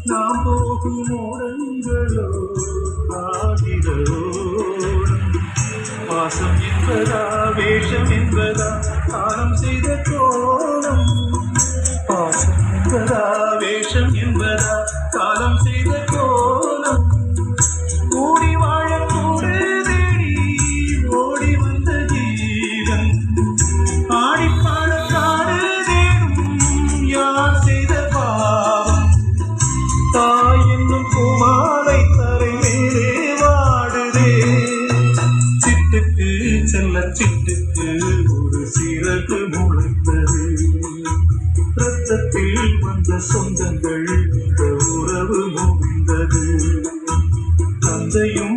நாம் போகும் ஓரங்களோ ஆகிறோ வாசம் என்பதா வேஷம் என்பதா காலம் செய்த கோலம் பாசம் என்பதா வேஷம் என்பதா காலம் செய்த கோலம் கூடி வாழ கூடு தேடி ஓடி வந்த ஜீவன் ஆடிப்பாட காடு தேடும் யார் செய்த பாவம் தாய் என்னும் குமாரை தரை மேலே வாடுதே சிட்டுக்கு செல்ல சிட்டுக்கு ஒரு சிறகு முளைத்தது ரத்தத்தில் வந்த சொந்தங்கள் இந்த உறவு முடிந்தது தந்தையும்